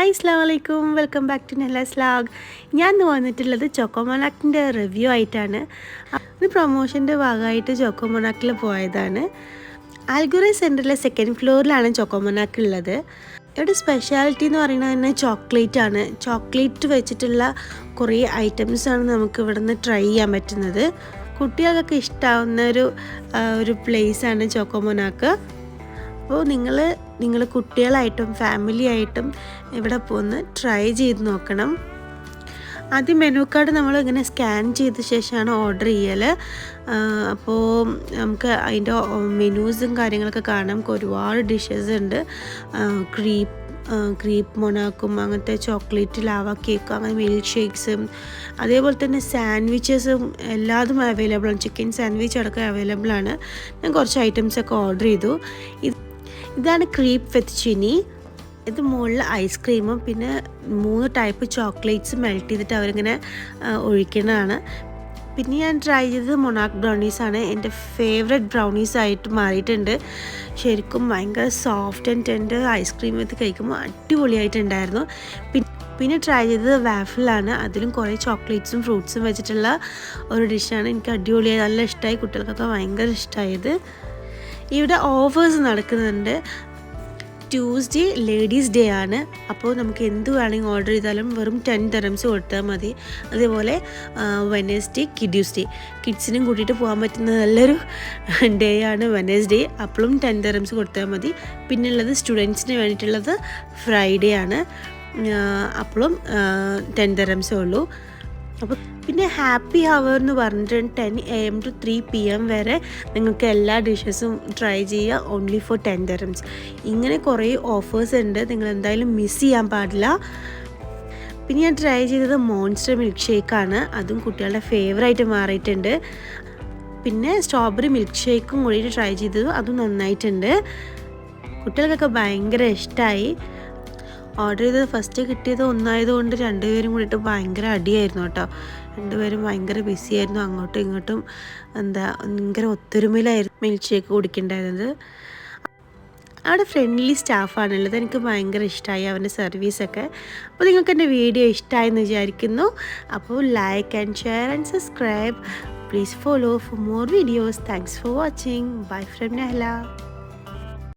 Hi അസ്സലാമു അലൈക്കും, welcome back to നെഹ്ലാസ് vlog. ഞാൻ ഇന്ന് വന്നിട്ടുള്ളത് ചോക്കോമോനാക്കിൻ്റെ റിവ്യൂ ആയിട്ടാണ്. ഇത് പ്രൊമോഷൻ്റെ ഭാഗമായിട്ട് ചോക്കോമോനാക്കിൽ പോയതാണ്. ആൽഗുറൈ സെൻറ്ററിലെ സെക്കൻഡ് ഫ്ലോറിലാണ് ചോക്കോമോനാക്ക് ഉള്ളത്. ഇവിടെ സ്പെഷ്യാലിറ്റി എന്ന് പറയുന്നത് തന്നെ ചോക്ലേറ്റ് ആണ്. ചോക്ലേറ്റ് വെച്ചിട്ടുള്ള കുറേ ഐറ്റംസാണ് നമുക്ക് ഇവിടെ നിന്ന് ട്രൈ ചെയ്യാൻ പറ്റുന്നത്. കുട്ടികൾക്കൊക്കെ ഇഷ്ടമാവുന്ന ഒരു പ്ലേസാണ് ചോക്കോമോനാക്ക്. അപ്പോൾ നിങ്ങൾ കുട്ടികളായിട്ടും ഫാമിലി ആയിട്ടും ഇവിടെ പോന്ന് ട്രൈ ചെയ്ത് നോക്കണം. ആദ്യം മെനു കാർഡ് നമ്മൾ ഇങ്ങനെ സ്കാൻ ചെയ്ത ശേഷമാണ് ഓർഡർ ചെയ്യൽ. അപ്പോൾ നമുക്ക് അതിൻ്റെ മെനൂസും കാര്യങ്ങളൊക്കെ കാണാം. നമുക്ക് ഒരുപാട് ഡിഷസ് ഉണ്ട്. ക്രീപ്പ് മൊനാക്കും, അങ്ങനത്തെ ചോക്ലേറ്റ് ലാവ കേക്കും, അങ്ങനെ മിൽക്ക് ഷേക്ക്സും, അതേപോലെ തന്നെ സാൻഡ്വിച്ചസും എല്ലാതും അവൈലബിൾ ആണ്. ചിക്കൻ സാൻഡ്വിച്ച് അടക്കം അവൈലബിൾ ആണ്. ഞാൻ കുറച്ച് ഐറ്റംസൊക്കെ ഓർഡർ ചെയ്തു. ഇതാണ് ക്രീപ്പ് ഫെത്തുച്ചിനി. ഇത് മുകളിൽ ഐസ്ക്രീമും പിന്നെ 3 ടൈപ്പ് ചോക്ലേറ്റ്സ് മെൽറ്റ് ചെയ്തിട്ട് അവരിങ്ങനെ ഒഴിക്കുന്നതാണ്. പിന്നെ ഞാൻ ട്രൈ ചെയ്തത് മൊണാക്ക് ബ്രൗണീസാണ്. എൻ്റെ ഫേവറേറ്റ് ബ്രൗണീസായിട്ട് മാറിയിട്ടുണ്ട്. ശരിക്കും ഭയങ്കര സോഫ്റ്റ് ആൻഡ് ടെൻഡർ ഐസ്ക്രീം ഇത് കഴിക്കുമ്പോൾ അടിപൊളിയായിട്ടുണ്ടായിരുന്നു. പിന്നെ ട്രൈ ചെയ്തത് വാഫിളാണ്. അതിലും കുറേ ചോക്ലേറ്റ്സും ഫ്രൂട്ട്സും വെച്ചിട്ടുള്ള ഒരു ഡിഷാണ്. എനിക്ക് അടിപൊളിയായി, നല്ല ഇഷ്ടമായി. കുട്ടികൾക്കൊക്കെ ഭയങ്കര ഇഷ്ടമായത്. ഇവിടെ ഓഫേഴ്സ് നടക്കുന്നുണ്ട്. ട്യൂസ്ഡേ ലേഡീസ് ഡേ ആണ്. അപ്പോൾ നമുക്ക് എന്ത് വേണമെങ്കിൽ ഓർഡർ ചെയ്താലും വെറും 10 dirhams കൊടുത്താൽ മതി. അതേപോലെ വെനസ്ഡേ കിഡ്സ് ഡേ, കിഡ്സിനും കൂട്ടിയിട്ട് പോകാൻ പറ്റുന്ന നല്ലൊരു ഡേ ആണ് വെനസ്ഡേ. അപ്പോഴും 10 dirhams കൊടുത്താൽ മതി. പിന്നുള്ളത് സ്റ്റുഡൻസിന് വേണ്ടിയിട്ടുള്ളത് ഫ്രൈഡേ ആണ്. അപ്പോഴും 10 dirhams ഉള്ളൂ. അപ്പോൾ പിന്നെ ഹാപ്പി ഹവർ എന്ന് പറഞ്ഞിട്ട് 10 AM to 3 PM വരെ നിങ്ങൾക്ക് എല്ലാ ഡിഷസും ട്രൈ ചെയ്യുക. Only for 10 dirhams. ഇങ്ങനെ കുറേ ഓഫേഴ്സ് ഉണ്ട്, നിങ്ങൾ എന്തായാലും മിസ് ചെയ്യാൻ പാടില്ല. പിന്നെ ഞാൻ ട്രൈ ചെയ്തത് മോൺസ്റ്റർ മിൽക്ക് ഷേക്കാണ്. അതും കുട്ടികളുടെ ഫേവറായിട്ട് മാറിയിട്ടുണ്ട്. പിന്നെ സ്ട്രോബെറി മിൽക്ക് ഷേക്കും കൂടിയിട്ട് ട്രൈ ചെയ്തത്, അതും നന്നായിട്ടുണ്ട്. കുട്ടികൾക്കൊക്കെ ഭയങ്കര ഇഷ്ടമായി. ഓർഡർ ചെയ്തത് ഫസ്റ്റ് കിട്ടിയത് ഒന്നായതുകൊണ്ട് രണ്ടുപേരും കൂടിയിട്ട് ഭയങ്കര അടിയായിരുന്നു കേട്ടോ. രണ്ടുപേരും ഭയങ്കര ബിസി ആയിരുന്നു. അങ്ങോട്ടും ഇങ്ങോട്ടും ഭയങ്കര ഒത്തൊരുമയിലായിരുന്നു മിൽക്ക് ഷേക്ക് കുടിക്കേണ്ടായിരുന്നത്. അവിടെ ഫ്രണ്ട്ലി സ്റ്റാഫാണുള്ളത്. എനിക്ക് ഭയങ്കര ഇഷ്ടമായി അവൻ്റെ സർവീസൊക്കെ. അപ്പോൾ നിങ്ങൾക്ക് എൻ്റെ വീഡിയോ ഇഷ്ടമായെന്ന് വിചാരിക്കുന്നു. അപ്പോൾ like and share and subscribe. Please follow for more videos. Thanks for watching. Bye from Nehla.